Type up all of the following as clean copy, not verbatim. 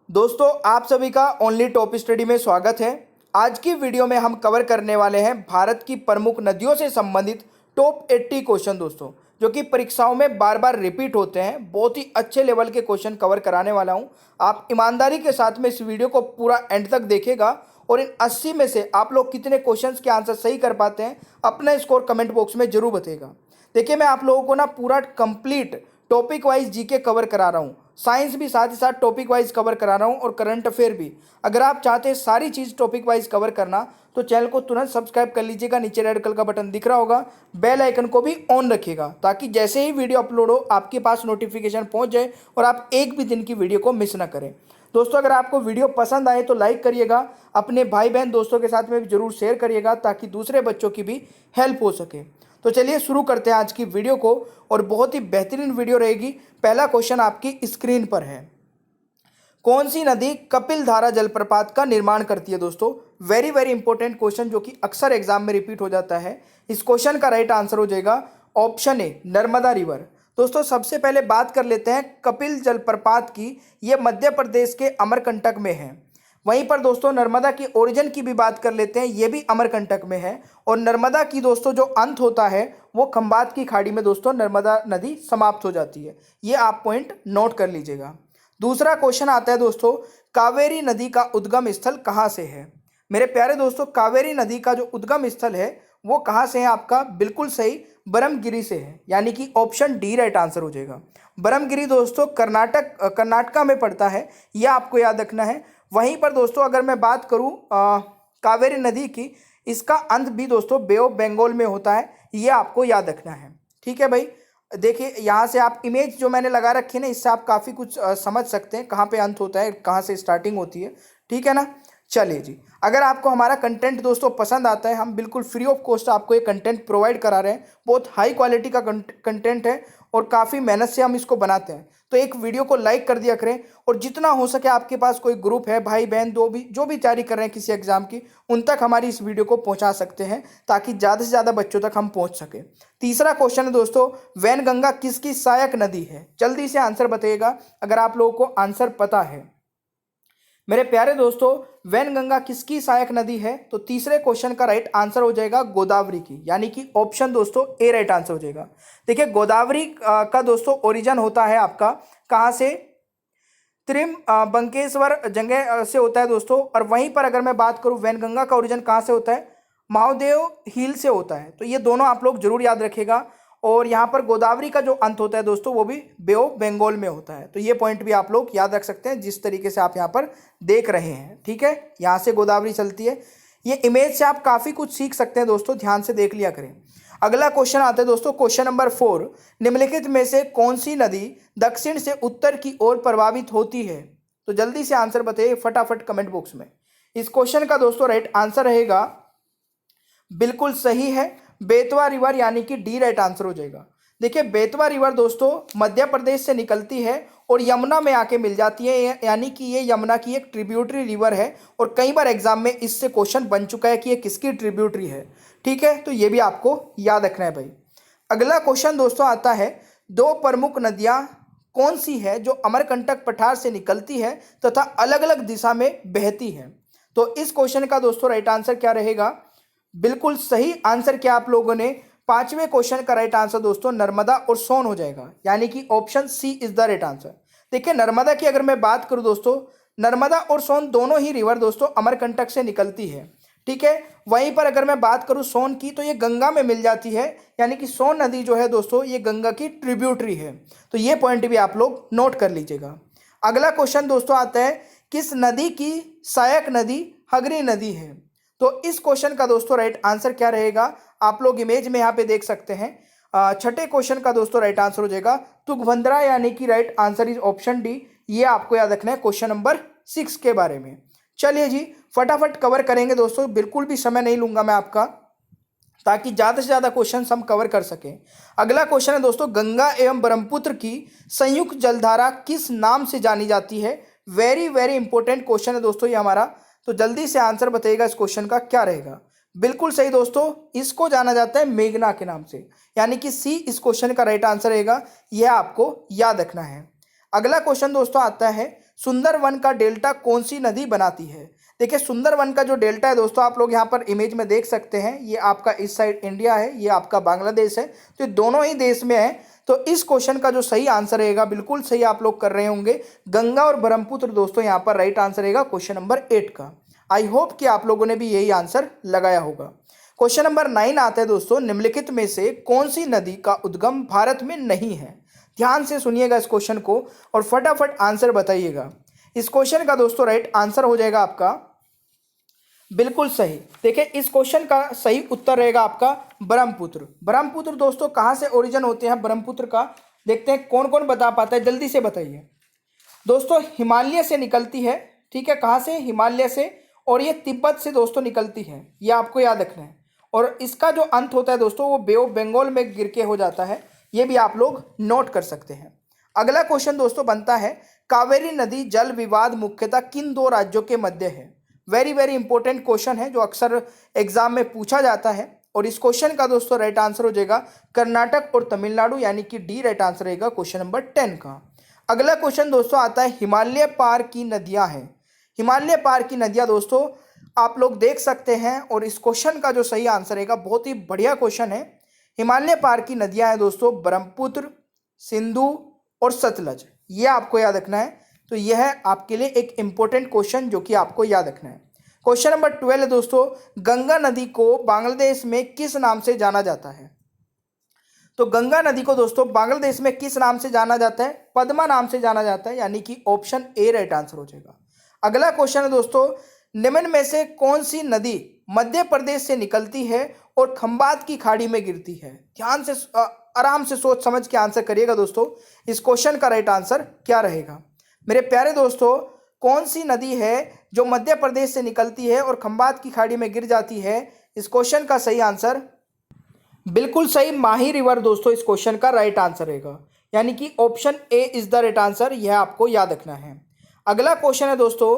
दोस्तों आप सभी का ओनली टॉप स्टडी में स्वागत है। आज की वीडियो में हम कवर करने वाले हैं भारत की प्रमुख नदियों से संबंधित टॉप 80 क्वेश्चन दोस्तों, जो कि परीक्षाओं में बार बार रिपीट होते हैं। बहुत ही अच्छे लेवल के क्वेश्चन कवर कराने वाला हूं। आप ईमानदारी के साथ में इस वीडियो को पूरा एंड तक देखेगा और इन 80 में से आप लोग कितने क्वेश्चंस के आंसर सही कर पाते हैं अपना स्कोर कमेंट बॉक्स में जरूर बताइएगा। देखिए, मैं आप लोगों को ना पूरा complete topic wise GK cover करा रहा हूँ, साइंस भी साथ ही साथ टॉपिक वाइज कवर करा रहा हूँ और करंट अफेयर भी। अगर आप चाहते हैं सारी चीज़ टॉपिक वाइज कवर करना तो चैनल को तुरंत सब्सक्राइब कर लीजिएगा। नीचे रेड कलर का बटन दिख रहा होगा, बेल आइकन को भी ऑन रखिएगा ताकि जैसे ही वीडियो अपलोड हो आपके पास नोटिफिकेशन पहुंच जाए और आप एक भी दिन की वीडियो को मिस ना करें। दोस्तों, अगर आपको वीडियो पसंद आए तो लाइक करिएगा, अपने भाई बहन दोस्तों के साथ में भी जरूर शेयर करिएगा ताकि दूसरे बच्चों की भी हेल्प हो सके। तो चलिए शुरू करते हैं आज की वीडियो को और बहुत ही बेहतरीन वीडियो रहेगी। पहला क्वेश्चन आपकी स्क्रीन पर है, कौन सी नदी कपिल धारा जलप्रपात का निर्माण करती है। दोस्तों, वेरी वेरी इंपॉर्टेंट क्वेश्चन जो कि अक्सर एग्जाम में रिपीट हो जाता है। इस क्वेश्चन का राइट आंसर हो जाएगा ऑप्शन ए, नर्मदा रिवर। दोस्तों, सबसे पहले बात कर लेते हैं कपिल जलप्रपात की। यह मध्य प्रदेश के अमरकंटक में है। वहीं पर दोस्तों नर्मदा की ओरिजिन की भी बात कर लेते हैं, ये भी अमरकंटक में है। और नर्मदा की दोस्तों जो अंत होता है वो खंबात की खाड़ी में दोस्तों नर्मदा नदी समाप्त हो जाती है। ये आप पॉइंट नोट कर लीजिएगा। दूसरा क्वेश्चन आता है दोस्तों, कावेरी नदी का उद्गम स्थल कहाँ से है। मेरे प्यारे दोस्तों, कावेरी नदी का जो उद्गम स्थल है वो कहाँ से है आपका, बिल्कुल सही, बरमगिरी से है, यानी कि ऑप्शन डी राइट आंसर हो जाएगा। बरमगिरी दोस्तों कर्नाटका में पड़ता है, यह आपको याद रखना है। वहीं पर दोस्तों अगर मैं बात करूं कावेरी नदी की, इसका अंत भी दोस्तों बे ऑफ बंगाल में होता है, ये आपको याद रखना है। ठीक है भाई, देखिए यहाँ से आप इमेज जो मैंने लगा रखी है ना, इससे आप काफ़ी कुछ समझ सकते हैं कहाँ पे अंत होता है, कहाँ से स्टार्टिंग होती है। ठीक है ना। चलिए जी, अगर आपको हमारा कंटेंट दोस्तों पसंद आता है, हम बिल्कुल फ्री ऑफ कॉस्ट आपको ये कंटेंट प्रोवाइड करा रहे हैं। बहुत हाई क्वालिटी का कंटेंट है और काफ़ी मेहनत से हम इसको बनाते हैं। तो एक वीडियो को लाइक कर दिया करें और जितना हो सके आपके पास कोई ग्रुप है, भाई बहन जो भी तैयारी कर रहे हैं किसी एग्जाम की, उन तक हमारी इस वीडियो को पहुंचा सकते हैं ताकि ज़्यादा से ज़्यादा बच्चों तक हम पहुंच सकें। तीसरा क्वेश्चन है दोस्तों, वैनगंगा किसकी सहायक नदी है। जल्दी से आंसर बताइएगा अगर आप लोगों को आंसर पता है। मेरे प्यारे दोस्तों, वैनगंगा किसकी सहायक नदी है, तो तीसरे क्वेश्चन का राइट आंसर हो जाएगा गोदावरी की, यानी कि ऑप्शन दोस्तों ए राइट आंसर हो जाएगा। देखिए, गोदावरी का दोस्तों ओरिजिन होता है आपका कहाँ से, बंकेश्वर जंगे से होता है दोस्तों। और वहीं पर अगर मैं बात करूं वैनगंगा का ओरिजिन कहाँ से होता है, महादेव हिल से होता है। तो ये दोनों आप लोग जरूर याद रखिएगा। और यहाँ पर गोदावरी का जो अंत होता है दोस्तों वो भी बे ऑफ बंगाल में होता है। तो ये पॉइंट भी आप लोग याद रख सकते हैं जिस तरीके से आप यहाँ पर देख रहे हैं। ठीक है, यहाँ से गोदावरी चलती है। ये इमेज से आप काफ़ी कुछ सीख सकते हैं दोस्तों, ध्यान से देख लिया करें। अगला क्वेश्चन आता है दोस्तों, क्वेश्चन नंबर 4, निम्नलिखित में से कौन सी नदी दक्षिण से उत्तर की ओर प्रवाहित होती है। तो जल्दी से आंसर बताइए फटाफट कमेंट बॉक्स में। इस क्वेश्चन का दोस्तों राइट आंसर रहेगा, बिल्कुल सही है, बेतवा रिवर, यानी कि डी राइट आंसर हो जाएगा। देखिए, बेतवा रिवर दोस्तों मध्य प्रदेश से निकलती है और यमुना में आके मिल जाती है, यानी कि ये यमुना की एक ट्रिब्यूटरी रिवर है। और कई बार एग्जाम में इससे क्वेश्चन बन चुका है कि ये किसकी ट्रिब्यूटरी है। ठीक है, तो ये भी आपको याद रखना है भाई। अगला क्वेश्चन दोस्तों आता है, दो प्रमुख नदियां कौन सी है जो अमरकंटक पठार से निकलती है तथा अलग अलग दिशा में बहती है। तो इस क्वेश्चन का दोस्तों राइट आंसर क्या रहेगा, बिल्कुल सही आंसर क्या आप लोगों ने, पांचवें क्वेश्चन का राइट आंसर दोस्तों नर्मदा और सोन हो जाएगा, यानी कि option C is the right answer. देखिए, नर्मदा की अगर मैं बात करूं दोस्तों, नर्मदा और सोन दोनों ही रिवर दोस्तों अमरकंटक से निकलती है। ठीक है, वहीं पर अगर मैं बात करूं सोन की, तो ये गंगा में मिल जाती है, यानी कि सोन नदी जो है दोस्तों ये गंगा की ट्रिब्यूटरी है। तो ये पॉइंट भी आप लोग नोट कर लीजिएगा। अगला क्वेश्चन दोस्तों आता है, किस नदी की सहायक नदी हगरी नदी है। तो इस क्वेश्चन का दोस्तों राइट आंसर क्या रहेगा, आप लोग इमेज में यहाँ पे देख सकते हैं। छठे क्वेश्चन का दोस्तों राइट आंसर हो जाएगा तुंगभद्रा, यानी कि right answer is option D. ये आपको याद रखना है क्वेश्चन नंबर 6 के बारे में। चलिए जी, फटाफट कवर करेंगे दोस्तों, बिल्कुल भी समय नहीं लूंगा मैं आपका, ताकि ज़्यादा से ज़्यादा क्वेश्चन हम कवर कर सकें। अगला क्वेश्चन है दोस्तों, गंगा एवं ब्रह्मपुत्र की संयुक्त जलधारा किस नाम से जानी जाती है। वेरी वेरी इंपॉर्टेंट क्वेश्चन है दोस्तों ये हमारा। तो जल्दी से आंसर बताइएगा इस क्वेश्चन का क्या रहेगा। बिल्कुल सही दोस्तों, इसको जाना जाता है मेघना के नाम से, यानी कि सी इस क्वेश्चन का राइट आंसर रहेगा। यह आपको याद रखना है। अगला क्वेश्चन दोस्तों आता है, सुंदरवन का डेल्टा कौन सी नदी बनाती है? देखिए सुंदरवन का जो डेल्टा है दोस्तों, आप लोग यहाँ पर इमेज में देख सकते हैं, ये आपका इस साइड इंडिया है, ये आपका बांग्लादेश है, तो ये दोनों ही देश में है। तो इस क्वेश्चन का जो सही आंसर रहेगा, बिल्कुल सही आप लोग कर रहे होंगे, गंगा और ब्रह्मपुत्र दोस्तों यहाँ पर राइट आंसर रहेगा क्वेश्चन नंबर 8 का। आई होप कि आप लोगों ने भी यही आंसर लगाया होगा। क्वेश्चन नंबर 9 आता है दोस्तों, निम्नलिखित में से कौन सी नदी का उद्गम भारत में नहीं है? ध्यान से सुनिएगा इस क्वेश्चन को और फटाफट आंसर बताइएगा। इस क्वेश्चन का दोस्तों राइट आंसर हो जाएगा आपका बिल्कुल सही। देखिए इस क्वेश्चन का सही उत्तर रहेगा आपका ब्रह्मपुत्र। ब्रह्मपुत्र दोस्तों कहाँ से ओरिजिन होते हैं ब्रह्मपुत्र का? देखते हैं कौन कौन बता पाता है, जल्दी से बताइए। दोस्तों हिमालय से निकलती है, ठीक है, कहाँ से? हिमालय से, और ये तिब्बत से दोस्तों निकलती है, ये आपको याद रखना है। और इसका जो अंत होता है दोस्तों वो बे ऑफ बंगाल में गिर के हो जाता है, ये भी आप लोग नोट कर सकते हैं। अगला क्वेश्चन दोस्तों बनता है, कावेरी नदी जल विवाद मुख्यतः किन दो राज्यों के मध्य है? वेरी वेरी इंपॉर्टेंट क्वेश्चन है जो अक्सर एग्जाम में पूछा जाता है, और इस क्वेश्चन का दोस्तों राइट आंसर हो जाएगा कर्नाटक और तमिलनाडु, यानी कि डी राइट आंसर रहेगा क्वेश्चन नंबर 10 का। अगला क्वेश्चन दोस्तों आता है, हिमालय पार की नदियां हैं। हिमालय पार की नदियां दोस्तों आप लोग देख सकते हैं, और इस क्वेश्चन का जो सही आंसर रहेगा, बहुत ही बढ़िया क्वेश्चन है। हिमालय पार की नदियां हैं दोस्तों ब्रह्मपुत्र, सिंधु और सतलज, ये आपको याद रखना है। तो यह है आपके लिए एक इंपॉर्टेंट क्वेश्चन जो कि आपको याद रखना है। क्वेश्चन नंबर 12 है दोस्तों, गंगा नदी को बांग्लादेश में किस नाम से जाना जाता है? तो गंगा नदी को दोस्तों बांग्लादेश में किस नाम से जाना जाता है? पद्मा नाम से जाना जाता है, यानी कि ऑप्शन ए राइट आंसर हो जाएगा। अगला क्वेश्चन है दोस्तों, निम्न में से कौन सी नदी मध्य प्रदेश से निकलती है और खंबात की खाड़ी में गिरती है? ध्यान से आराम से सोच समझ के आंसर करिएगा दोस्तों, इस क्वेश्चन का राइट आंसर क्या रहेगा? मेरे प्यारे दोस्तों, कौन सी नदी है जो मध्य प्रदेश से निकलती है और खंबात की खाड़ी में गिर जाती है? इस क्वेश्चन का सही आंसर बिल्कुल सही, माही रिवर दोस्तों इस क्वेश्चन का राइट आंसर रहेगा, यानी कि option A is the right answer, यह आपको याद रखना है। अगला क्वेश्चन है दोस्तों,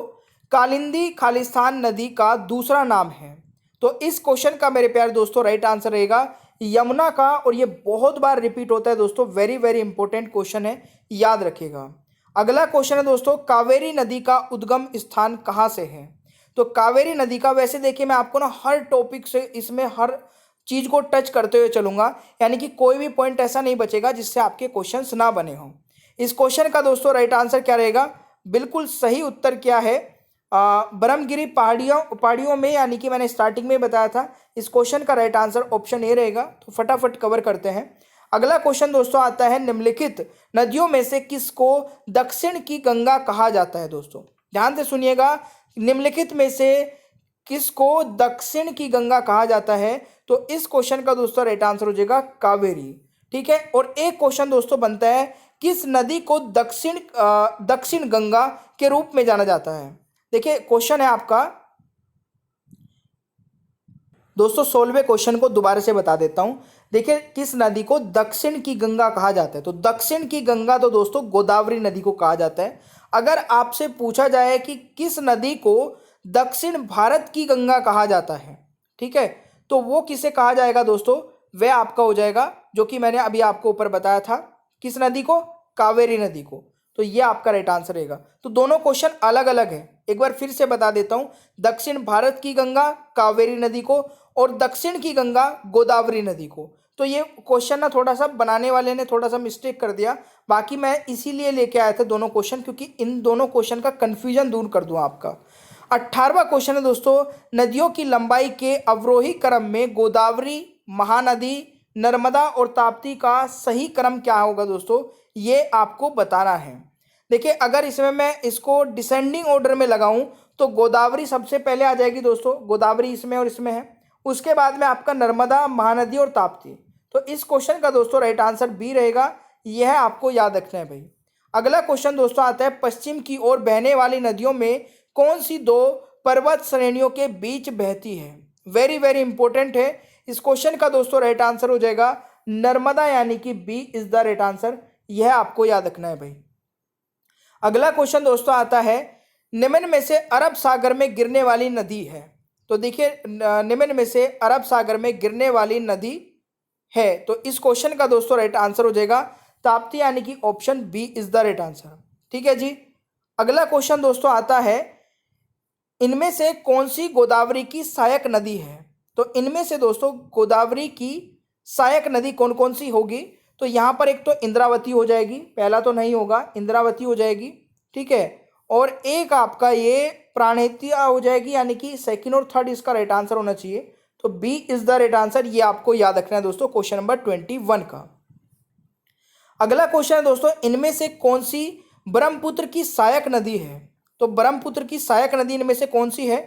कालिंदी खालिस्तान नदी का दूसरा नाम है। तो इस क्वेश्चन का मेरे प्यारे दोस्तों राइट आंसर रहेगा यमुना का, और ये बहुत बार रिपीट होता है दोस्तों, वेरी वेरी इंपॉर्टेंट क्वेश्चन है, याद रखिएगा। अगला क्वेश्चन है दोस्तों, कावेरी नदी का उद्गम स्थान कहाँ से है? तो कावेरी नदी का, वैसे देखिए मैं आपको ना हर टॉपिक से इसमें हर चीज को टच करते हुए चलूंगा, यानी कि कोई भी पॉइंट ऐसा नहीं बचेगा जिससे आपके क्वेश्चंस ना बने हों। इस क्वेश्चन का दोस्तों राइट आंसर क्या रहेगा? बिल्कुल सही उत्तर क्या है? ब्रह्मगिरी पहाड़ियों में, यानी कि मैंने स्टार्टिंग में बताया था। इस क्वेश्चन का राइट आंसर ऑप्शन ए रहेगा। तो फटाफट कवर करते हैं। अगला क्वेश्चन दोस्तों आता है, निम्नलिखित नदियों में से किसको दक्षिण की गंगा कहा जाता है? दोस्तों ध्यान से सुनिएगा, निम्नलिखित में से किसको दक्षिण की गंगा कहा जाता है? तो इस क्वेश्चन का दोस्तों राइट आंसर हो जाएगा कावेरी, ठीक है। और एक क्वेश्चन दोस्तों बनता है, किस नदी को दक्षिण गंगा के रूप में जाना जाता है? देखिए क्वेश्चन है आपका दोस्तों, 16वें क्वेश्चन को दोबारा से बता देता हूं। देखिए किस नदी को दक्षिण की गंगा कहा जाता है? तो दक्षिण की गंगा तो दोस्तों गोदावरी नदी को कहा जाता है। अगर आपसे पूछा जाए कि किस नदी को दक्षिण भारत की गंगा कहा जाता है, ठीक है, तो वो किसे कहा जाएगा दोस्तों? वह आपका हो जाएगा जो कि मैंने अभी आपको ऊपर बताया था, किस नदी को? कावेरी नदी को। तो ये आपका राइट आंसर रहेगा। तो दोनों क्वेश्चन अलग अलग है, एक बार फिर से बता देता हूं। दक्षिण भारत की गंगा कावेरी नदी को, और दक्षिण की गंगा गोदावरी नदी को। तो ये क्वेश्चन ना थोड़ा सा बनाने वाले ने थोड़ा सा मिस्टेक कर दिया, बाकी मैं इसीलिए लेके आया था दोनों क्वेश्चन, क्योंकि इन दोनों क्वेश्चन का कंफ्यूजन दूर कर दूं आपका। 18वां क्वेश्चन है दोस्तों, नदियों की लंबाई के अवरोही क्रम में गोदावरी, महानदी, नर्मदा और ताप्ती का सही क्रम क्या होगा दोस्तों? ये आपको बताना है। देखिए अगर इसमें मैं इसको डिसेंडिंग ऑर्डर में लगाऊं तो गोदावरी सबसे पहले आ जाएगी दोस्तों, गोदावरी इसमें और इसमें है। उसके बाद में आपका नर्मदा, महानदी और ताप्ती। तो इस क्वेश्चन का दोस्तों राइट आंसर बी रहेगा, यह आपको याद रखना है भाई। अगला क्वेश्चन दोस्तों आता है, पश्चिम की ओर बहने वाली नदियों में कौन सी दो पर्वत श्रेणियों के बीच बहती है? वेरी वेरी इंपॉर्टेंट है। इस क्वेश्चन का दोस्तों राइट आंसर हो जाएगा नर्मदा, यानी कि B is the right answer, यह आपको याद रखना है भाई। अगला क्वेश्चन दोस्तों आता है, निम्न में से अरब सागर में गिरने वाली नदी है। तो देखिए निम्न में से अरब सागर में गिरने वाली नदी है, तो इस क्वेश्चन का दोस्तों राइट आंसर हो जाएगा ताप्ती, यानी कि option B is the right answer, ठीक है जी। अगला क्वेश्चन दोस्तों आता है, इनमें से कौन सी गोदावरी की सहायक नदी है? तो इनमें से दोस्तों गोदावरी की सहायक नदी कौन कौन सी होगी? तो यहाँ पर एक तो इंद्रावती हो जाएगी, पहला तो नहीं होगा, इंद्रावती हो जाएगी, ठीक है। और एक आपका ये प्राणहिता हो जाएगी, यानी कि सेकंड और थर्ड इसका राइट आंसर होना चाहिए। तो B is the right answer, ये आपको याद रखना है दोस्तों क्वेश्चन नंबर 21 का। अगला क्वेश्चन है दोस्तों, इनमें से कौन सी ब्रह्मपुत्र की सहायक नदी है? तो ब्रह्मपुत्र की सहायक नदी इनमें से कौन सी है?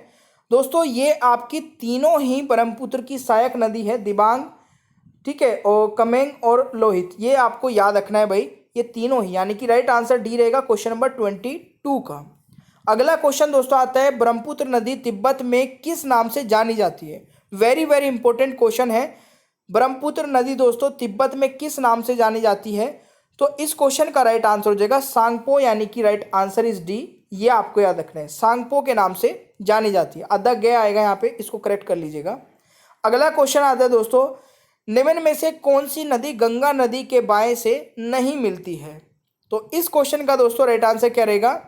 दोस्तों ये आपकी तीनों ही ब्रह्मपुत्र की सहायक नदी है, दिबांग, ठीक है, और कमेंग और लोहित, ये आपको याद रखना है भाई, ये तीनों ही, यानी कि राइट आंसर डी रहेगा क्वेश्चन नंबर 22 का। अगला क्वेश्चन दोस्तों आता है, ब्रह्मपुत्र नदी तिब्बत में किस नाम से जानी जाती है? वेरी वेरी इंपॉर्टेंट क्वेश्चन है। ब्रह्मपुत्र नदी दोस्तों तिब्बत में किस नाम से जानी जाती है? तो इस क्वेश्चन का राइट आंसर हो जाएगा सांगपो, यानी कि राइट आंसर इज डी, ये आपको याद रखना है, सांगपो के नाम से जानी जाती है। अदक गया आएगा यहाँ पे, इसको करेक्ट कर लीजिएगा। अगला क्वेश्चन आता है दोस्तों, निम्न में से कौन सी नदी गंगा नदी के बाएं से नहीं मिलती है? तो इस क्वेश्चन का दोस्तों राइट आंसर क्या रहेगा?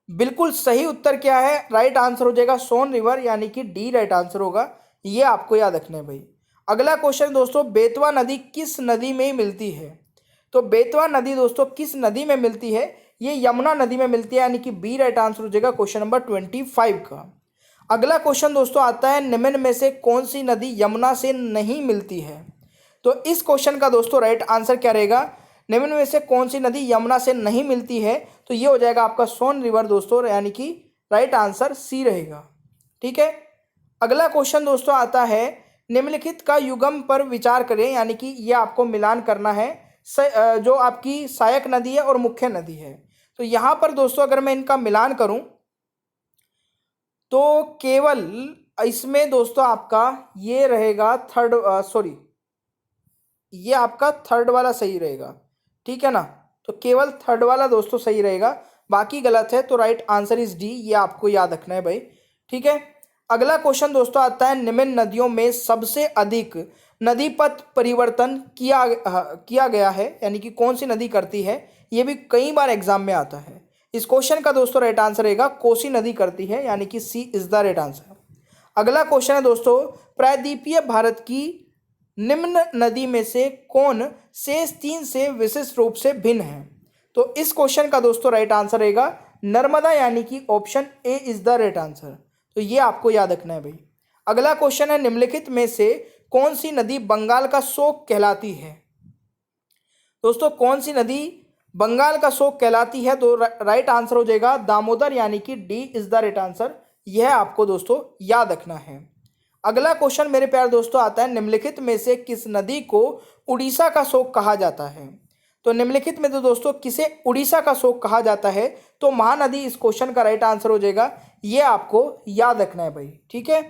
बिल्कुल सही उत्तर क्या है? राइट आंसर हो जाएगा सोन रिवर, यानी कि डी राइट आंसर होगा, ये आपको याद रखना है भाई। अगला क्वेश्चन दोस्तों, बेतवा नदी किस नदी में मिलती है? तो बेतवा नदी दोस्तों किस नदी में मिलती है? ये यमुना नदी में मिलती है, यानी कि बी राइट आंसर हो जाएगा क्वेश्चन नंबर 25 का। अगला क्वेश्चन दोस्तों आता है, निम्न में से कौन सी नदी यमुना से नहीं मिलती है? तो इस क्वेश्चन का दोस्तों राइट आंसर क्या रहेगा? निम्न में से कौन सी नदी यमुना से नहीं मिलती है? तो ये हो जाएगा आपका सोन रिवर दोस्तों, यानी कि राइट आंसर सी रहेगा, ठीक है। अगला क्वेश्चन दोस्तों आता है, निम्नलिखित का युगम पर विचार करें, यानी कि ये आपको मिलान करना है, जो आपकी सहायक नदी है और मुख्य नदी है। तो यहाँ पर दोस्तों अगर मैं इनका मिलान करूं तो केवल इसमें दोस्तों आपका ये रहेगा थर्ड, सॉरी ये आपका थर्ड वाला सही रहेगा, ठीक है ना। तो केवल थर्ड वाला दोस्तों सही रहेगा, बाकी गलत है, तो राइट आंसर इज डी, ये आपको याद रखना है भाई, ठीक है। अगला क्वेश्चन दोस्तों आता है, निम्न नदियों में सबसे अधिक नदी पथ परिवर्तन किया गया है, यानी कि कौन सी नदी करती है? ये भी कई बार एग्जाम में आता है। इस क्वेश्चन का दोस्तों राइट आंसर रहेगा कोसी नदी करती है, यानी कि सी इज द राइट आंसर। अगला क्वेश्चन है दोस्तों, प्रायद्वीपीय भारत की निम्न नदी में से कौन शेष तीन से विशिष्ट रूप से भिन्न है? तो इस क्वेश्चन का दोस्तों राइट आंसर रहेगा नर्मदा, यानी कि option A is the right answer, तो ये आपको याद रखना है भाई। अगला क्वेश्चन है, निम्नलिखित में से कौन सी नदी बंगाल का शोक कहलाती है? दोस्तों कौन सी नदी बंगाल का शोक कहलाती है? तो राइट आंसर हो जाएगा दामोदर, यानी कि D is the right answer, यह आपको दोस्तों याद रखना है। अगला क्वेश्चन मेरे प्यारे दोस्तों आता है, निम्नलिखित में से किस नदी को उड़ीसा का शोक कहा जाता है? तो निम्नलिखित में तो दोस्तों किसे उड़ीसा का शोक कहा जाता है? तो महानदी इस क्वेश्चन का राइट आंसर हो जाएगा, ये आपको याद रखना है भाई, ठीक है।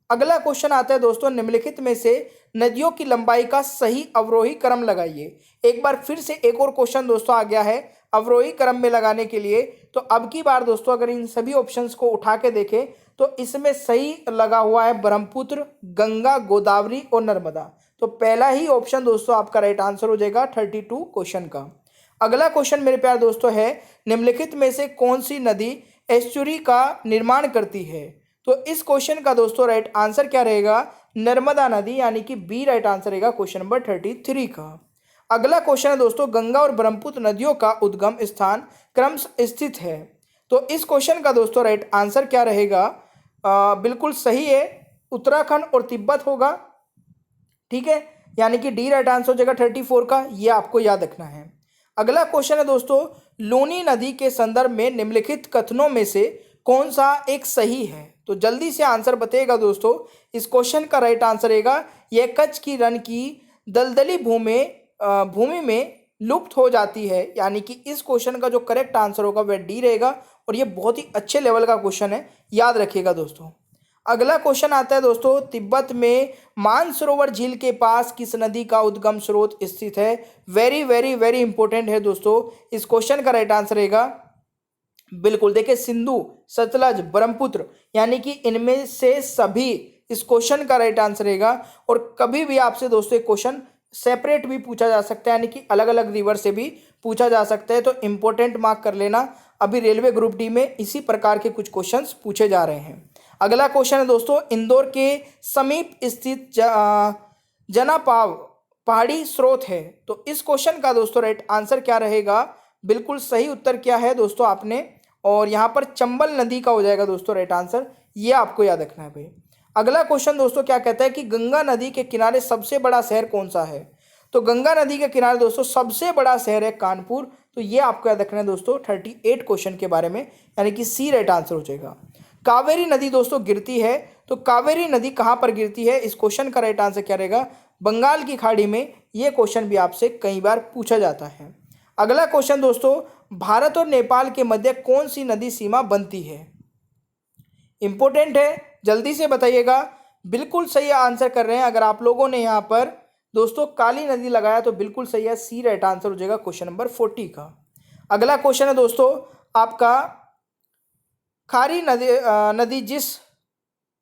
अगला क्वेश्चन आता है दोस्तों, निम्नलिखित में से नदियों की लंबाई का सही अवरोही क्रम लगाइए। एक बार फिर से एक और क्वेश्चन दोस्तों आ गया है अवरोही क्रम में लगाने के लिए। तो अब की बार दोस्तों अगर इन सभी ऑप्शंस को उठा के देखें तो इसमें सही लगा हुआ है ब्रह्मपुत्र, गंगा, गोदावरी और नर्मदा। तो पहला ही ऑप्शन दोस्तों आपका राइट आंसर हो जाएगा 32 क्वेश्चन का। अगला क्वेश्चन मेरे प्यारे दोस्तों है, निम्नलिखित में से कौन सी नदी एस्चुरी का निर्माण करती है? तो इस क्वेश्चन का दोस्तों राइट आंसर क्या रहेगा? नर्मदा नदी, यानी कि बी राइट आंसर रहेगा क्वेश्चन नंबर 33 का। अगला क्वेश्चन है दोस्तों, गंगा और ब्रह्मपुत्र नदियों का उद्गम स्थान क्रमशः स्थित है। तो इस क्वेश्चन का दोस्तों राइट आंसर क्या रहेगा? बिल्कुल सही है, उत्तराखंड और तिब्बत होगा, ठीक है, यानी कि डी राइट आंसर हो जाएगा 34 का, ये आपको याद रखना है। अगला क्वेश्चन है दोस्तों, लूनी नदी के संदर्भ में निम्नलिखित कथनों में से कौन सा एक सही है? तो जल्दी से आंसर बताइएगा दोस्तों। इस क्वेश्चन का राइट आंसर रहेगा, यह कच्छ की रण की दलदली भूमि में लुप्त हो जाती है, यानी कि इस क्वेश्चन का जो करेक्ट आंसर होगा वह डी रहेगा, और ये बहुत ही अच्छे लेवल का क्वेश्चन है, याद रखिएगा दोस्तों। अगला क्वेश्चन आता है दोस्तों, तिब्बत में मानसरोवर झील के पास किस नदी का उद्गम स्रोत स्थित है? वेरी वेरी वेरी इंपॉर्टेंट है दोस्तों। इस क्वेश्चन का राइट आंसर रहेगा, बिल्कुल देखिए, सिंधु, सतलज, ब्रह्मपुत्र, यानी कि इनमें से सभी इस क्वेश्चन का राइट आंसर रहेगा। और कभी भी आपसे दोस्तों एक क्वेश्चन सेपरेट भी पूछा जा सकता है, यानी कि अलग अलग रिवर से भी पूछा जा सकता है, तो इंपॉर्टेंट मार्क कर लेना। अभी रेलवे ग्रुप डी में इसी प्रकार के कुछ क्वेश्चंस पूछे जा रहे हैं। अगला क्वेश्चन है दोस्तों, इंदौर के समीप स्थित जनापाव पहाड़ी स्रोत है। तो इस क्वेश्चन का दोस्तों राइट आंसर क्या रहेगा? बिल्कुल सही उत्तर क्या है दोस्तों आपने, और यहाँ पर चंबल नदी का हो जाएगा दोस्तों राइट आंसर, ये आपको याद रखना है भाई। अगला क्वेश्चन दोस्तों क्या कहता है कि गंगा नदी के किनारे सबसे बड़ा शहर कौन सा है? तो गंगा नदी के किनारे दोस्तों सबसे बड़ा शहर है कानपुर। तो ये आपको याद रखना है दोस्तों 38 क्वेश्चन के बारे में, यानी कि सी राइट आंसर हो जाएगा। कावेरी नदी दोस्तों गिरती है, तो कावेरी नदी कहाँ पर गिरती है? इस क्वेश्चन का राइट आंसर क्या रहेगा? बंगाल की खाड़ी में। ये क्वेश्चन भी आपसे कई बार पूछा जाता है। अगला क्वेश्चन दोस्तों, भारत और नेपाल के मध्य कौन सी नदी सीमा बनती है? इंपॉर्टेंट है, जल्दी से बताइएगा। बिल्कुल सही आंसर कर रहे हैं। अगर आप लोगों ने यहाँ पर दोस्तों काली नदी लगाया तो बिल्कुल सही है, सी राइट आंसर हो जाएगा क्वेश्चन नंबर 40 का। अगला क्वेश्चन है दोस्तों आपका, खारी नदी जिस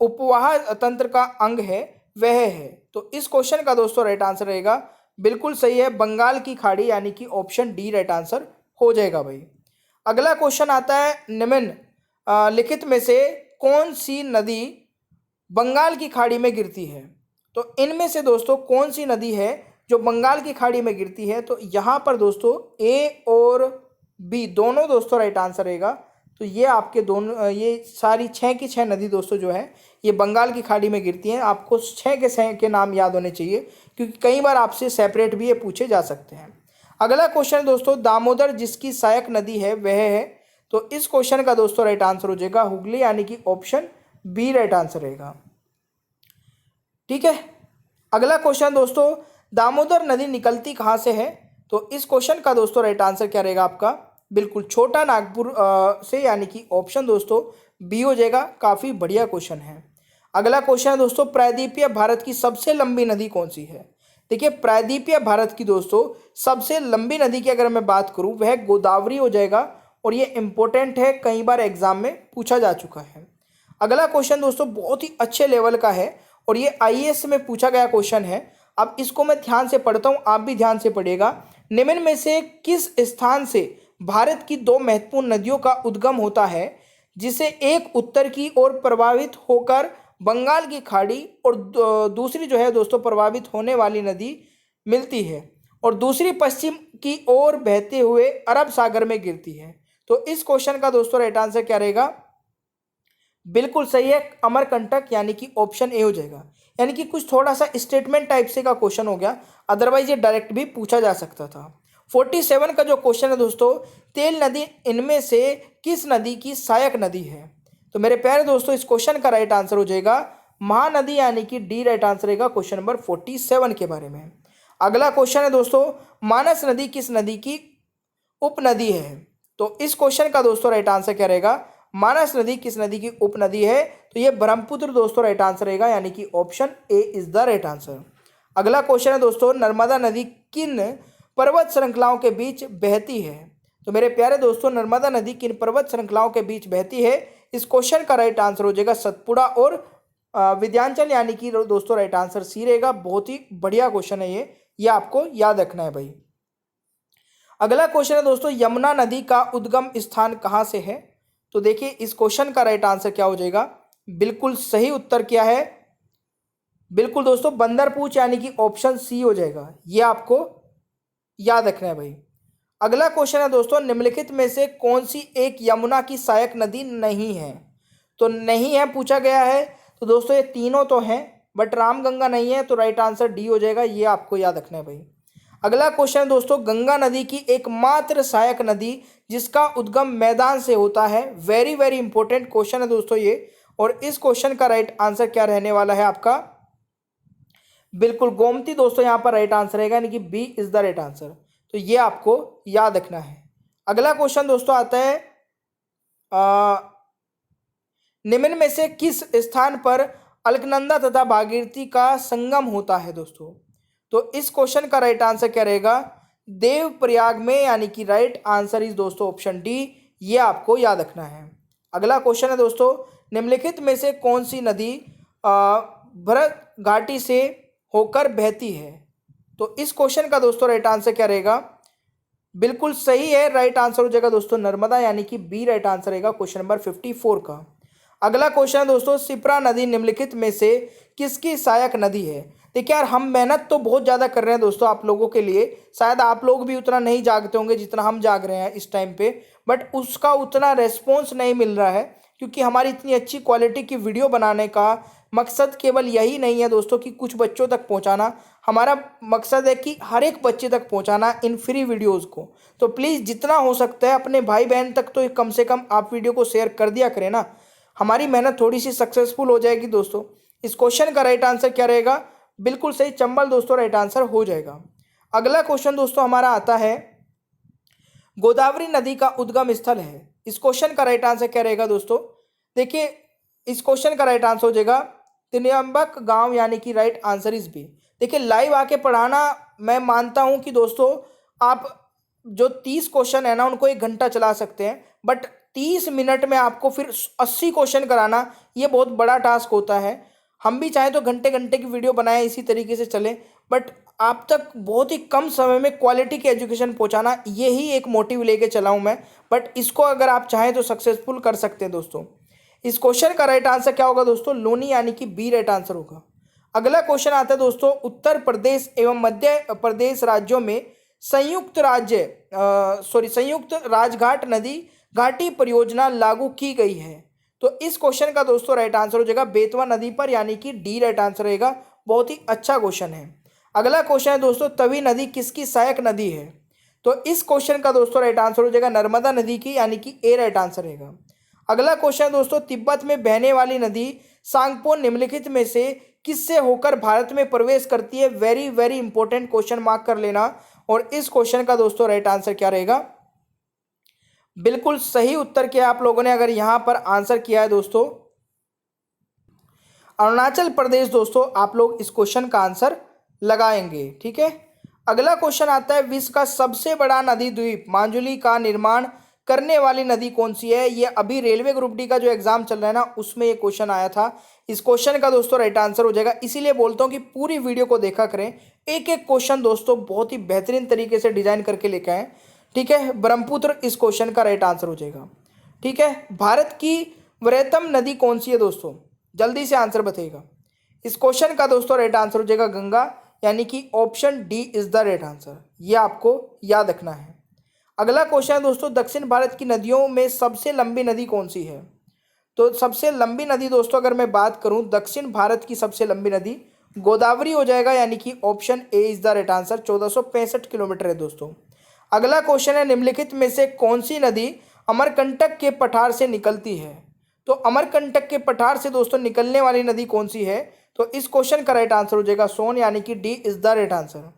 उपवाह तंत्र का अंग है वह है। तो इस क्वेश्चन का दोस्तों राइट आंसर रहेगा, बिल्कुल सही है, बंगाल की खाड़ी, यानी कि ऑप्शन डी राइट आंसर हो जाएगा भाई। अगला क्वेश्चन आता है, निम्न लिखित में से कौन सी नदी बंगाल की खाड़ी में गिरती है? तो इनमें से दोस्तों कौन सी नदी है जो बंगाल की खाड़ी में गिरती है? तो यहाँ पर दोस्तों ए और बी दोनों दोस्तों राइट आंसर रहेगा। तो ये आपके दोनों, ये सारी 6 की 6 नदी दोस्तों जो है ये बंगाल की खाड़ी में गिरती हैं। आपको 6 के 6 के नाम याद होने चाहिए, क्योंकि कई बार आपसे सेपरेट भी ये पूछे जा सकते हैं। अगला क्वेश्चन दोस्तों, दामोदर जिसकी सहायक नदी है वह है। तो इस क्वेश्चन का दोस्तों राइट आंसर हो जाएगा हुगली, यानी कि ऑप्शन बी राइट आंसर रहेगा। ठीक है। अगला क्वेश्चन दोस्तों, दामोदर नदी निकलती कहाँ से है? तो इस क्वेश्चन का दोस्तों राइट आंसर क्या रहेगा आपका? बिल्कुल छोटा नागपुर से, यानी कि ऑप्शन दोस्तों बी हो जाएगा। काफ़ी बढ़िया क्वेश्चन है। अगला क्वेश्चन है दोस्तों, प्रायद्वीपीय भारत की सबसे लंबी नदी कौन सी है? देखिए, प्रायद्वीपीय भारत की दोस्तों सबसे लंबी नदी की अगर मैं बात करूं वह गोदावरी हो जाएगा, और ये इंपॉर्टेंट है, कई बार एग्जाम में पूछा जा चुका है। अगला क्वेश्चन दोस्तों बहुत ही अच्छे लेवल का है, और ये आईएएस में पूछा गया क्वेश्चन है। अब इसको मैं ध्यान से पढ़ता हूँ, आप भी ध्यान से पढ़िएगा। निम्न में से किस स्थान से भारत की 2 महत्वपूर्ण नदियों का उद्गम होता है, जिसे एक उत्तर की ओर प्रवाहित होकर बंगाल की खाड़ी और दूसरी जो है दोस्तों प्रभावित होने वाली नदी मिलती है, और दूसरी पश्चिम की ओर बहते हुए अरब सागर में गिरती है? तो इस क्वेश्चन का दोस्तों राइट आंसर क्या रहेगा? बिल्कुल सही है, अमरकंटक, यानी कि ऑप्शन ए हो जाएगा। यानी कि कुछ थोड़ा सा स्टेटमेंट टाइप से का क्वेश्चन हो गया, अदरवाइज ये डायरेक्ट भी पूछा जा सकता था। 47 का जो क्वेश्चन है दोस्तों, तेल नदी इनमें से किस नदी की सहायक नदी है? तो मेरे प्यारे दोस्तों इस क्वेश्चन का राइट आंसर हो जाएगा महानदी, यानी कि डी राइट आंसर रहेगा क्वेश्चन नंबर 47 के बारे में। अगला क्वेश्चन है दोस्तों, मानस नदी किस नदी की उपनदी है? तो इस क्वेश्चन का दोस्तों राइट आंसर क्या रहेगा? मानस नदी किस नदी की उपनदी है? तो ये ब्रह्मपुत्र दोस्तों राइट आंसर रहेगा, यानी कि option A is the right answer. अगला क्वेश्चन है दोस्तों, नर्मदा नदी किन पर्वत श्रृंखलाओं के बीच बहती है? तो मेरे प्यारे दोस्तों नर्मदा नदी किन पर्वत श्रृंखलाओं के बीच बहती है? इस क्वेश्चन का राइट आंसर हो जाएगा सतपुड़ा और विंध्याचल, यानी कि दोस्तों राइट आंसर सी रहेगा। बहुत ही बढ़िया क्वेश्चन है ये आपको याद रखना है भाई। अगला क्वेश्चन है दोस्तों, यमुना नदी का उद्गम स्थान कहाँ से है? तो देखिए इस क्वेश्चन का राइट आंसर क्या हो जाएगा? बिल्कुल सही उत्तर क्या है? बिल्कुल दोस्तों बंदरपूछ, यानी कि ऑप्शन सी हो जाएगा। ये आपको याद रखना है भाई। अगला क्वेश्चन है दोस्तों, निम्नलिखित में से कौन सी एक यमुना की सहायक नदी नहीं है? तो नहीं है पूछा गया है, तो दोस्तों ये तीनों तो हैं, बट रामगंगा नहीं है, तो राइट आंसर डी हो जाएगा। ये आपको याद रखना है भाई। अगला क्वेश्चन है दोस्तों, गंगा नदी की एकमात्र सहायक नदी जिसका उद्गम मैदान से होता है। वेरी वेरी इंपॉर्टेंट क्वेश्चन है दोस्तों ये, और इस क्वेश्चन का राइट आंसर क्या रहने वाला है आपका? बिल्कुल गोमती दोस्तों यहाँ पर राइट आंसर रहेगा, यानी कि B is the right answer. तो ये आपको याद रखना है। अगला क्वेश्चन दोस्तों आता है, निम्न में से किस स्थान पर अलकनंदा तथा भागीरथी का संगम होता है दोस्तों? तो इस क्वेश्चन का राइट आंसर क्या रहेगा? देवप्रयाग में, यानी कि राइट आंसर इज दोस्तों ऑप्शन डी। ये आपको याद रखना है। अगला क्वेश्चन है दोस्तों, निम्नलिखित में से कौन सी नदी भरत घाटी से होकर बहती है? तो इस क्वेश्चन का दोस्तों राइट आंसर क्या रहेगा? बिल्कुल सही है, राइट आंसर हो जाएगा दोस्तों नर्मदा, यानी कि बी राइट आंसर रहेगा क्वेश्चन नंबर 54 का। अगला क्वेश्चन है दोस्तों, शिप्रा नदी निम्नलिखित में से किसकी सहायक नदी है? देखिए यार, हम मेहनत तो बहुत ज़्यादा कर रहे हैं दोस्तों आप लोगों के लिए, शायद आप लोग भी उतना नहीं जागते होंगे जितना हम जाग रहे हैं इस टाइम पे, बट उसका उतना रेस्पॉन्स नहीं मिल रहा है, क्योंकि हमारी इतनी अच्छी क्वालिटी की वीडियो बनाने का मकसद केवल यही नहीं है दोस्तों कि कुछ बच्चों तक पहुंचाना, हमारा मकसद है कि हर एक बच्चे तक पहुंचाना इन फ्री वीडियोस को। तो प्लीज़ जितना हो सकता है अपने भाई बहन तक तो कम से कम आप वीडियो को शेयर कर दिया करें ना, हमारी मेहनत थोड़ी सी सक्सेसफुल हो जाएगी दोस्तों। इस क्वेश्चन का राइट आंसर क्या रहेगा? बिल्कुल सही, चंबल दोस्तों राइट आंसर हो जाएगा। अगला क्वेश्चन दोस्तों हमारा आता है, गोदावरी नदी का उद्गम स्थल है, इस क्वेश्चन का राइट आंसर क्या रहेगा दोस्तों? देखिए, इस क्वेश्चन का राइट आंसर हो जाएगा तिनियम्बक गांव, यानी कि राइट आंसर इज बी। देखिए, लाइव आके पढ़ाना, मैं मानता हूं कि दोस्तों आप जो 30 क्वेश्चन है ना उनको 1 घंटा चला सकते हैं, बट 30 मिनट में आपको फिर 80 क्वेश्चन कराना, ये बहुत बड़ा टास्क होता है। हम भी चाहें तो घंटे घंटे की वीडियो बनाएं, इसी तरीके से चले, बट आप तक बहुत ही कम समय में क्वालिटी की एजुकेशन पहुंचाना, यही एक मोटिव लेके चला हूं मैं। बट इसको अगर आप चाहें तो सक्सेसफुल कर सकते हैं दोस्तों। इस क्वेश्चन का राइट आंसर क्या होगा दोस्तों? लोनी, यानी कि बी राइट आंसर होगा। अगला क्वेश्चन आता है दोस्तों, उत्तर प्रदेश एवं मध्य प्रदेश राज्यों में संयुक्त राजघाट नदी घाटी परियोजना लागू की गई है। तो इस क्वेश्चन का दोस्तों राइट आंसर हो जाएगा बेतवा नदी पर, यानी कि डी राइट आंसर रहेगा। बहुत ही अच्छा क्वेश्चन है। अगला क्वेश्चन है दोस्तों, तवी नदी किसकी सहायक नदी है? तो इस क्वेश्चन का दोस्तों राइट आंसर हो जाएगा नर्मदा नदी की, यानी कि ए राइट आंसर रहेगा। अगला क्वेश्चन है दोस्तों, तिब्बत में बहने वाली नदी सांगपो निम्नलिखित में से किससे होकर भारत में प्रवेश करती है? Very very important question, mark कर लेना। और इस क्वेश्चन का दोस्तों राइट आंसर क्या रहेगा? बिल्कुल सही उत्तर किया आप लोगों ने, अगर यहां पर आंसर किया है दोस्तों अरुणाचल प्रदेश, दोस्तों आप लोग इस क्वेश्चन का आंसर लगाएंगे, ठीक है। अगला क्वेश्चन आता है, विश्व का सबसे बड़ा नदी द्वीप माजुली का निर्माण करने वाली नदी कौन सी है? ये अभी रेलवे ग्रुप डी का जो एग्जाम चल रहा है ना, उसमें ये क्वेश्चन आया था। इस क्वेश्चन का दोस्तों राइट आंसर हो जाएगा, इसीलिए बोलता हूं कि पूरी वीडियो को देखा करें, एक एक क्वेश्चन दोस्तों बहुत ही बेहतरीन तरीके से डिजाइन करके लेके आए, ठीक है। ब्रह्मपुत्र इस क्वेश्चन का राइट आंसर हो जाएगा, ठीक है। भारत की वृहत्तम नदी कौन सी है दोस्तों? जल्दी से आंसर बताइएगा। इस क्वेश्चन का दोस्तों राइट आंसर हो जाएगा गंगा, यानी कि option D is the right answer, ये आपको याद रखना है। अगला क्वेश्चन है दोस्तों, दक्षिण भारत की नदियों में सबसे लंबी नदी कौन सी है? तो सबसे लंबी नदी दोस्तों अगर मैं बात करूं, दक्षिण भारत की सबसे लंबी नदी गोदावरी हो जाएगा, यानी कि option A is the right answer. 1465 kilometre है दोस्तों। अगला क्वेश्चन है, निम्नलिखित में से कौन सी नदी अमरकंटक के पठार से निकलती है? तो अमरकंटक के पठार से दोस्तों निकलने वाली नदी कौन सी है? तो इस क्वेश्चन का राइट आंसर हो जाएगा सोन, यानी कि D is the right answer.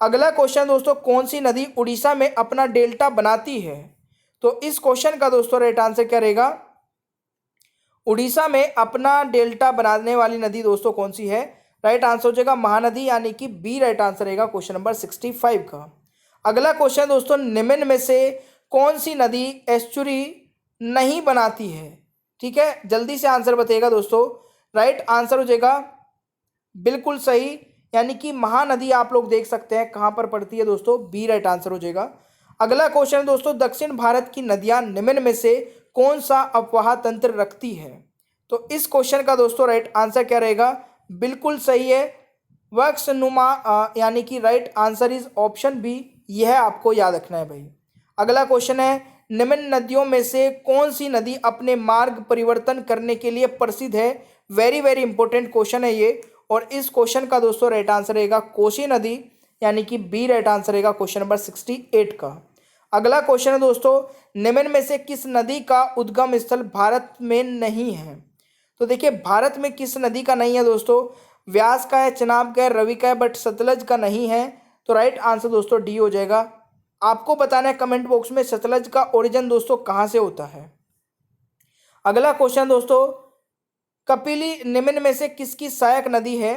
अगला क्वेश्चन दोस्तों, कौन सी नदी उड़ीसा में अपना डेल्टा बनाती है? तो इस क्वेश्चन का दोस्तों राइट आंसर क्या रहेगा? उड़ीसा में अपना डेल्टा बनाने वाली नदी दोस्तों कौन सी है? राइट आंसर हो जाएगा महानदी, यानी कि बी राइट आंसर रहेगा क्वेश्चन नंबर 65 का। अगला क्वेश्चन दोस्तों, निम्न में से कौन सी नदी एस्चुरी नहीं बनाती है? ठीक है, जल्दी से आंसर बताइएगा दोस्तों। राइट आंसर हो जाएगा बिल्कुल सही, यानी कि महानदी आप लोग देख सकते हैं कहां पर पड़ती है दोस्तों, बी राइट आंसर हो जाएगा। अगला क्वेश्चन दोस्तों, दक्षिण भारत की नदियां निम्न में से कौन सा अपवाह तंत्र रखती है? तो इस क्वेश्चन का दोस्तों राइट आंसर क्या रहेगा? बिल्कुल सही है, वक्षनुमा, यानी कि right answer is option B, यह आपको याद रखना है भाई। अगला क्वेश्चन है, निम्न नदियों में से कौन सी नदी अपने मार्ग परिवर्तन करने के लिए प्रसिद्ध है? वेरी वेरी इंपॉर्टेंट क्वेश्चन है ये, और इस क्वेश्चन का दोस्तों राइट आंसर रहेगा कोसी नदी, यानी कि बी राइट आंसर रहेगा क्वेश्चन नंबर 68 का। अगला क्वेश्चन है दोस्तों, निम्न में से किस नदी का उद्गम स्थल भारत में नहीं है? तो देखिए, भारत में किस नदी का नहीं है दोस्तों? व्यास का है, चिनाब का है, रवि का है, बट सतलज का नहीं है। तो राइट आंसर दोस्तों डी हो जाएगा। आपको बताना है कमेंट बॉक्स में सतलज का ओरिजिन दोस्तों कहां से होता है। अगला क्वेश्चन दोस्तों, कपिली निम्न में से किसकी सहायक नदी है?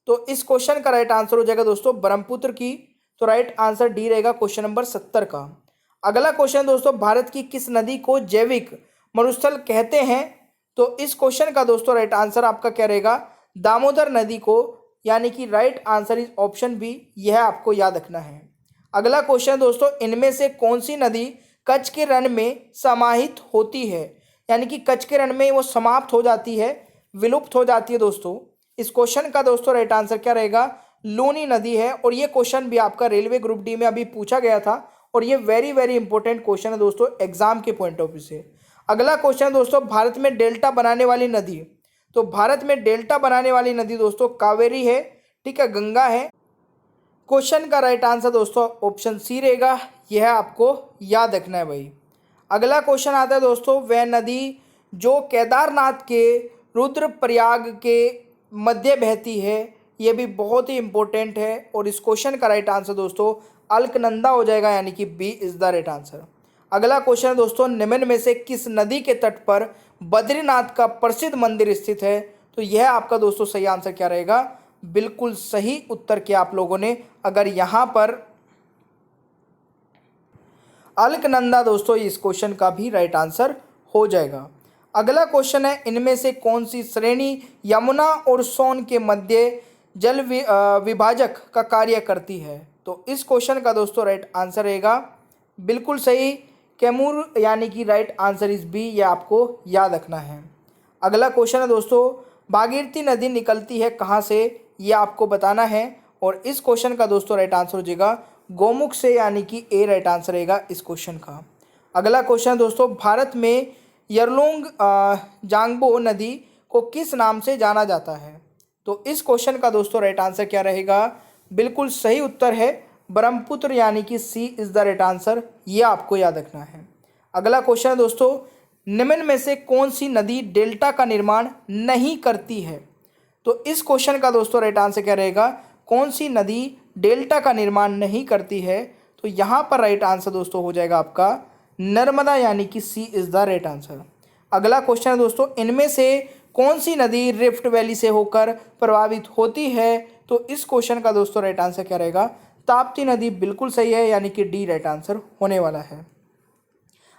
तो इस क्वेश्चन का राइट आंसर हो जाएगा दोस्तों ब्रह्मपुत्र की। तो राइट आंसर डी रहेगा क्वेश्चन नंबर 70 का। अगला क्वेश्चन दोस्तों, भारत की किस नदी को जैविक मरुस्थल कहते हैं? तो इस क्वेश्चन का दोस्तों राइट आंसर आपका क्या रहेगा? दामोदर नदी को, यानी कि right answer is option B, यह आपको याद रखना है। अगला क्वेश्चन दोस्तों, इनमें से कौन सी नदी कच्छ के रण में समाहित होती है, यानी कि कच्छ के रण में वो समाप्त हो जाती है, विलुप्त हो जाती है दोस्तों। इस क्वेश्चन का दोस्तों राइट आंसर क्या रहेगा, लूनी नदी है। और ये क्वेश्चन भी आपका रेलवे ग्रुप डी में अभी पूछा गया था और ये वेरी वेरी इंपॉर्टेंट क्वेश्चन है दोस्तों एग्जाम के पॉइंट ऑफ व्यू से। अगला क्वेश्चन दोस्तों, भारत में डेल्टा बनाने वाली नदी, तो भारत में डेल्टा बनाने वाली नदी दोस्तों कावेरी है, ठीक है, गंगा है। क्वेश्चन का राइट आंसर दोस्तों ऑप्शन सी रहेगा, यह आपको याद रखना है भाई। अगला क्वेश्चन आता है दोस्तों, वह नदी जो केदारनाथ के रुद्रप्रयाग के मध्य बहती है, यह भी बहुत ही इंपॉर्टेंट है। और इस क्वेश्चन का राइट आंसर दोस्तों अलकनंदा हो जाएगा, यानी कि B is the right answer. अगला क्वेश्चन दोस्तों, निम्न में से किस नदी के तट पर बद्रीनाथ का प्रसिद्ध मंदिर स्थित है, तो यह आपका दोस्तों सही आंसर क्या रहेगा, बिल्कुल सही उत्तर किया आप लोगों ने। अगर यहाँ पर अलकनंदा दोस्तों, इस क्वेश्चन का भी राइट आंसर हो जाएगा। अगला क्वेश्चन है, इनमें से कौन सी श्रेणी यमुना और सोन के मध्य जल विभाजक का कार्य करती है, तो इस क्वेश्चन का दोस्तों राइट आंसर रहेगा बिल्कुल सही कैमूर, यानी कि राइट आंसर इज बी, ये आपको याद रखना है। अगला क्वेश्चन है दोस्तों, भागीरथी नदी निकलती है कहाँ से, ये आपको बताना है। और इस क्वेश्चन का दोस्तों राइट आंसर हो जाएगा गोमुख से, यानी कि ए राइट आंसर रहेगा इस क्वेश्चन का। अगला क्वेश्चन दोस्तों, भारत में यरलुंग जांगबो नदी को किस नाम से जाना जाता है, तो इस क्वेश्चन का दोस्तों राइट आंसर क्या रहेगा, बिल्कुल सही उत्तर है ब्रह्मपुत्र, यानी कि सी इज द राइट आंसर, ये आपको याद रखना है। अगला क्वेश्चन है दोस्तों, निम्न में से कौन सी नदी डेल्टा का निर्माण नहीं करती है, तो इस क्वेश्चन का दोस्तों राइट आंसर क्या रहेगा, कौन सी नदी डेल्टा का निर्माण नहीं करती है, तो यहाँ पर राइट आंसर दोस्तों हो जाएगा आपका नर्मदा, यानी कि सी इज द राइट आंसर। अगला क्वेश्चन है दोस्तों, इनमें से कौन सी नदी रिफ्ट वैली से होकर प्रभावित होती है, तो इस क्वेश्चन का दोस्तों राइट आंसर क्या रहेगा, ताप्ती नदी, बिल्कुल सही है, यानी कि डी राइट आंसर होने वाला है।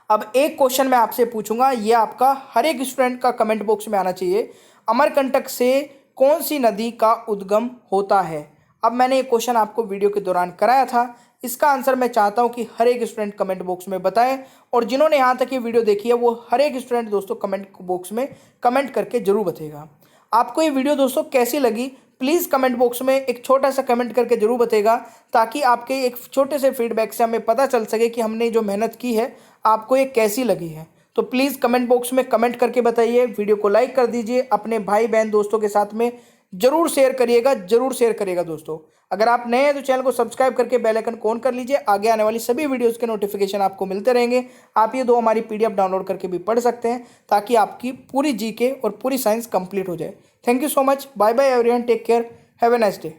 अब एक क्वेश्चन मैं आपसे पूछूंगा, ये आपका हर एक स्टूडेंट का कमेंट बॉक्स में आना चाहिए, अमरकंटक से कौन सी नदी का उद्गम होता है। अब मैंने ये क्वेश्चन आपको वीडियो के दौरान कराया था, इसका आंसर मैं चाहता हूं कि हर एक स्टूडेंट कमेंट बॉक्स में बताएं। और जिन्होंने यहाँ तक ये वीडियो देखी है वो हर एक स्टूडेंट दोस्तों कमेंट बॉक्स में कमेंट करके जरूर बताएगा आपको ये वीडियो दोस्तों कैसी लगी। प्लीज़ कमेंट बॉक्स में एक छोटा सा कमेंट करके जरूर बताएगा, ताकि आपके एक छोटे से फीडबैक से हमें पता चल सके कि हमने जो मेहनत की है आपको ये कैसी लगी है। तो प्लीज़ कमेंट बॉक्स में कमेंट करके बताइए, वीडियो को लाइक कर दीजिए, अपने भाई बहन दोस्तों के साथ में जरूर शेयर करिएगा, जरूर शेयर करिएगा दोस्तों। अगर आप नए हैं तो चैनल को सब्सक्राइब करके बेल आइकन ऑन कर लीजिए, आगे आने वाली सभी वीडियोस के नोटिफिकेशन आपको मिलते रहेंगे। आप ये दो हमारी पीडीएफ डाउनलोड करके भी पढ़ सकते हैं, ताकि आपकी पूरी जीके और पूरी साइंस कंप्लीट हो जाए। Thank you so much, bye bye everyone, take care, have a nice day.